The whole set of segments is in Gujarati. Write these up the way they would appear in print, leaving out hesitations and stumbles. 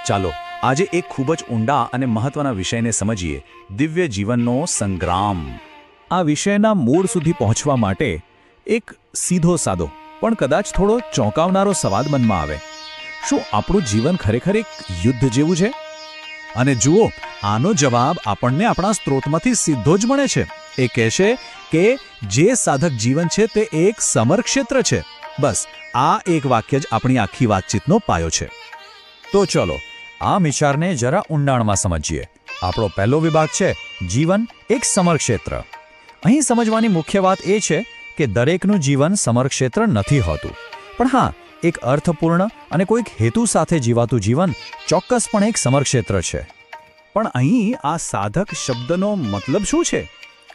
ચાલો આજે એક ખૂબ જ ઊંડા અને મહત્વના વિષયને સમજીએ, દિવ્ય જીવનનો સંગ્રામ. આ વિષયના મૂળ સુધી પહોંચવા માટે એક સીધો સાદો પણ કદાચ થોડો ચોંકાવનારો સવાલ મનમાં આવે: શું આપણું જીવન ખરેખર એક યુદ્ધ જેવું છે? અને જુઓ, આનો જવાબ આપણને આપણા સ્ત્રોતમાંથી સીધો જ મળે છે. એ કહેશે કે જે સાધક જીવન છે તે એક સમરક્ષેત્ર છે. બસ આ એક વાક્ય જ આપણી આખી વાતચીતનો પાયો છે. તો ચલો આ વિચારને જરા ઊંડાણમાં સમજીએ. આપણો પહેલો વિભાગ છે જીવન એક સમરક્ષેત્ર. અહીં સમજવાની મુખ્ય વાત એ છે કે દરેકનું જીવન સમરક્ષેત્ર નથી હોતું, પણ હા, એક અર્થપૂર્ણ અને કોઈક હેતુ સાથે જીવાતું જીવન ચોક્કસપણે એક સમરક્ષેત્ર છે. પણ અહીં આ સાધક શબ્દનો મતલબ શું છે?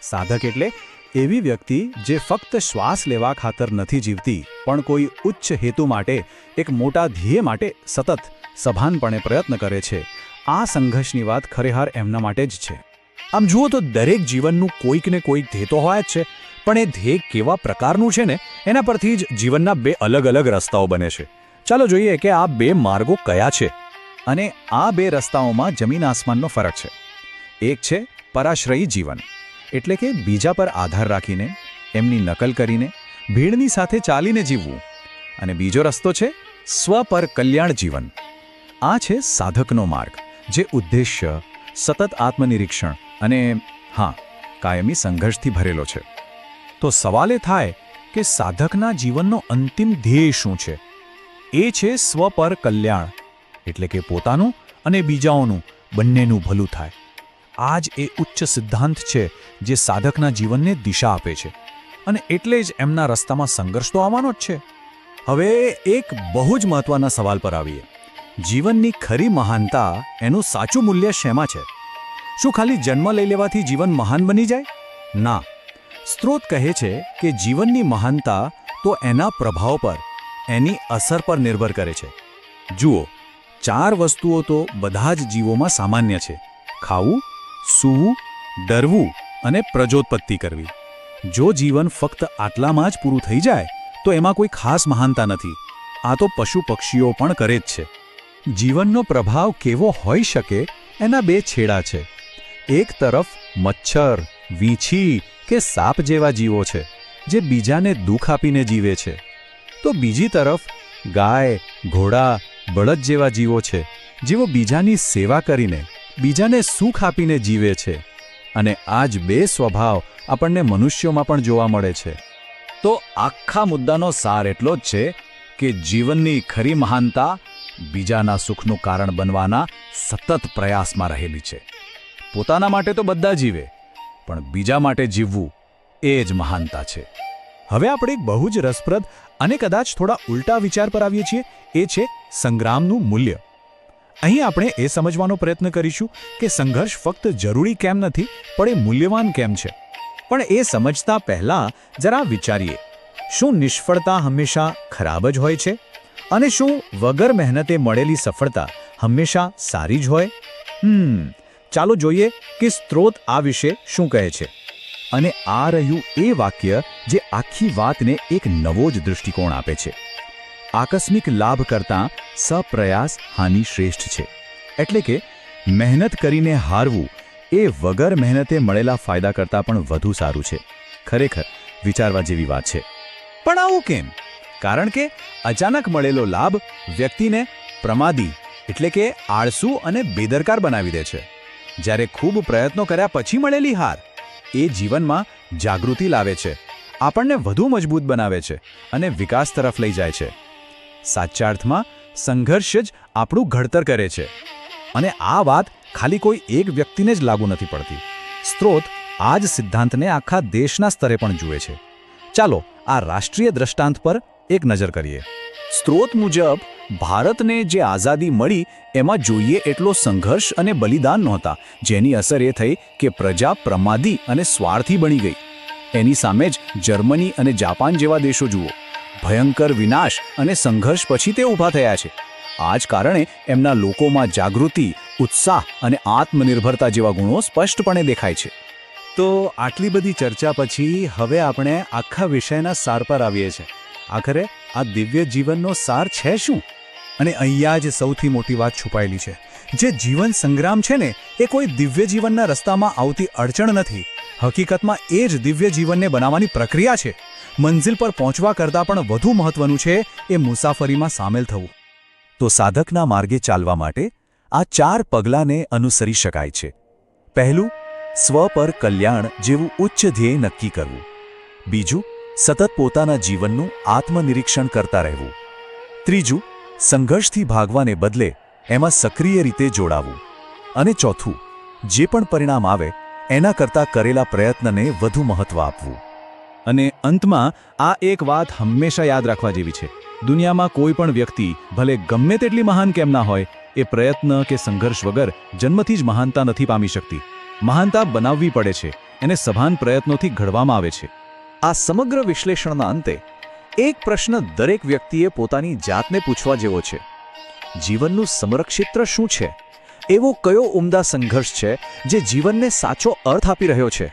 સાધક એટલે એવી વ્યક્તિ જે ફક્ત શ્વાસ લેવા ખાતર નથી જીવતી, પણ કોઈ ઉચ્ચ હેતુ માટે, એક મોટા ધ્યેય માટે સતત સભાનપણે પ્રયત્ન કરે છે. આ સંઘર્ષની વાત ખરેખર એમના માટે જ છે. આમ જુઓ તો દરેક જીવનનું કોઈક ને કોઈક ધ્યેય તો હોય જ છે, પણ એ ધ્યેય કેવા પ્રકારનું છે ને એના પરથી જ જીવનના બે અલગ અલગ રસ્તાઓ બને છે. ચાલો જોઈએ કે આ બે માર્ગો કયા છે. અને આ બે રસ્તાઓમાં જમીન આસમાનનો ફરક છે. એક છે પરાશ્રયી જીવન, એટલે કે બીજા પર આધાર રાખીને, એમની નકલ કરીને, ભીડની સાથે ચાલીને જીવવું. અને બીજો રસ્તો છે સ્વ પર કલ્યાણ જીવન. આ છે સાધકનો માર્ગ, જે ઉદ્દેશ્ય, સતત આત્મનિરીક્ષણ અને હા, કાયમી સંઘર્ષથી ભરેલો છે. તો સવાલ એ થાય કે સાધકના જીવનનો અંતિમ ધ્યેય શું છે? એ છે સ્વ પર કલ્યાણ, એટલે કે પોતાનું અને બીજાઓનું બંનેનું ભલું થાય. આ જ એ ઉચ્ચ સિદ્ધાંત છે જે સાધકના જીવનને દિશા આપે છે. અને એટલે જ એમના રસ્તામાં સંઘર્ષ તો આવવાનો જ છે. હવે એક બહુ જ મહત્વના સવાલ પર આવીએ. જીવનની ખરી મહાનતા, એનું સાચું મૂલ્ય શેમાં છે? શું ખાલી જન્મ લઈ લેવાથી જીવન મહાન બની જાય? ના. સ્ત્રોત કહે છે કે જીવનની મહાનતા તો એના પ્રભાવ પર, એની અસર પર નિર્ભર કરે છે. જુઓ, 4 વસ્તુઓ તો બધા જ જીવોમાં સામાન્ય છે: ખાવું, સૂવું, ડરવું અને પ્રજોત્પત્તિ કરવી. જો જીવન ફક્ત આટલામાં જ પૂરું થઈ જાય તો એમાં કોઈ ખાસ મહાનતા નથી. આ તો પશુ પક્ષીઓ પણ કરે જ છે. જીવનનો પ્રભાવ કેવો હોઈ શકે એના બે છેડા છે. એક તરફ મચ્છર, વીંછી કે સાપ જેવા જીવો છે જે બીજાને દુઃખ આપીને જીવે છે. તો બીજી તરફ ગાય, ઘોડા, બળદ જેવા જીવો છે જેઓ બીજાની સેવા કરીને, બીજાને સુખ આપીને જીવે છે. અને આ જ બે સ્વભાવ આપણને મનુષ્યોમાં પણ જોવા મળે છે. તો આખા મુદ્દાનો સાર એટલો જ છે કે જીવનની ખરી મહાનતા બીજાના સુખનું કારણ બનવાના સતત પ્રયાસમાં રહેલી છે. પોતાના માટે તો બધા જીવે, પણ બીજા માટે જીવવું એ જ મહાનતા છે. હવે આપણે એક બહુ જ રસપ્રદ અને કદાચ થોડા ઉલટા વિચાર પર આવીએ છીએ. એ છે સંગ્રામનું મૂલ્ય. અહીં આપણે એ સમજવાનો પ્રયત્ન કરીશું કે સંઘર્ષ ફક્ત જરૂરી કેમ નથી, પણ એ મૂલ્યવાન કેમ છે. પણ એ સમજતા પહેલાં જરા વિચારીએ, શું નિષ્ફળતા હંમેશા ખરાબ જ હોય છે? અને શું વગર મહેનતે મળેલી સફળતા હંમેશા સારી જ હોય? ચાલો જોઈએ કે સ્ત્રોત આ વિશે શું કહે છે. અને આ રહ્યું એ વાક્ય જે આખી વાતને એક નવો જ દૃષ્ટિકોણ આપે છે. આકસ્મિક લાભ કરતાં સપ્રયાસ હાનિ શ્રેષ્ઠ છે. એટલે કે મહેનત કરીને હારવું એ વગર મહેનતે મળેલા ફાયદા કરતાં પણ વધુ સારું છે. ખરેખર વિચારવા જેવી વાત છે. પણ આવું કેમ? કારણ કે અચાનક મળેલો લાભ વ્યક્તિને પ્રમાદી, એટલે કે આળસુ અને બેદરકાર બનાવી દે છે. જ્યારે ખૂબ પ્રયત્નો કર્યા પછી મળેલી હાર એ જીવનમાં જાગૃતિ લાવે છે, આપણને વધુ મજબૂત બનાવે છે અને વિકાસ તરફ લઈ જાય છે. સાચા અર્થમાં સંઘર્ષ જ આપણું ઘડતર કરે છે. અને આ વાત ખાલી કોઈ એક વ્યક્તિને જ લાગુ નથી પડતી. સ્ત્રોત આ જ સિદ્ધાંતને આખા દેશના સ્તરે પણ જુએ છે. ચાલો આ રાષ્ટ્રીય દ્રષ્ટાંત પર એક નજર કરીએ. સ્ત્રોત મુજબ ભારતને જે આઝાદી મળી એમાં જોઈએ એટલો સંઘર્ષ અને બલિદાન નહોતા, જેની અસર એ થઈ કે પ્રજા પ્રમાદી અને સ્વાર્થી બની ગઈ. એની સામે જ જર્મની અને જાપાન જેવા દેશો જુઓ, ભયંકર વિનાશ અને સંઘર્ષ પછી તે ઊભા થયા છે. આ જ કારણે એમના લોકોમાં જાગૃતિ, ઉત્સાહ અને આત્મનિર્ભરતા જેવા ગુણો સ્પષ્ટપણે દેખાય છે. તો આટલી બધી ચર્ચા પછી હવે આપણે આખા વિષયના સાર પર આવીએ છીએ. આખરે આ દિવ્ય જીવનનો સાર છે શું? અને અહીંયા જ સૌથી મોટી વાત છુપાયેલી છે. જે જીવન સંગ્રામ છે ને, એ કોઈ દિવ્ય જીવનના રસ્તામાં આવતી અડચણ નથી. હકીકતમાં એ જ દિવ્ય જીવનને બનાવવાની પ્રક્રિયા છે. મંઝિલ પર પહોંચવા કરતાં પણ વધુ મહત્વનું છે એ મુસાફરીમાં સામેલ થવું. તો સાધકના માર્ગે ચાલવા માટે આ 4 પગલાંને અનુસરી શકાય છે. પહેલું, સ્વ પર કલ્યાણ જેવું ઉચ્ચ ધ્યેય નક્કી કરવું. બીજું, સતત પોતાના જીવનનું આત્મનિરીક્ષણ કરતા રહેવું. ત્રીજું, સંઘર્ષથી ભાગવાને બદલે એમાં સક્રિય રીતે જોડાવું. અને ચોથું, જે પણ પરિણામ આવે એના કરતાં કરેલા પ્રયત્નને વધુ મહત્વ આપવું. અને અંતમાં આ એક વાત હંમેશા યાદ રાખવા જેવી છે. દુનિયામાં કોઈ પણ વ્યક્તિ ભલે ગમે તેટલી મહાન કેમ ના હોય, એ પ્રયત્ન કે સંઘર્ષ વગર જન્મથી જ મહાનતા નથી પામી શકતી. મહાનતા બનાવવી પડે છે, એને સભાન પ્રયત્નોથી ઘડવામાં આવે છે. આ સમગ્ર વિશ્લેષણના અંતે એક પ્રશ્ન દરેક વ્યક્તિએ પોતાની જાતને પૂછવા જેવો છે. જીવનનું સમરક્ષેત્ર શું છે? એવો કયો ઉમદા સંઘર્ષ છે જે જીવનને સાચો અર્થ આપી રહ્યો છે?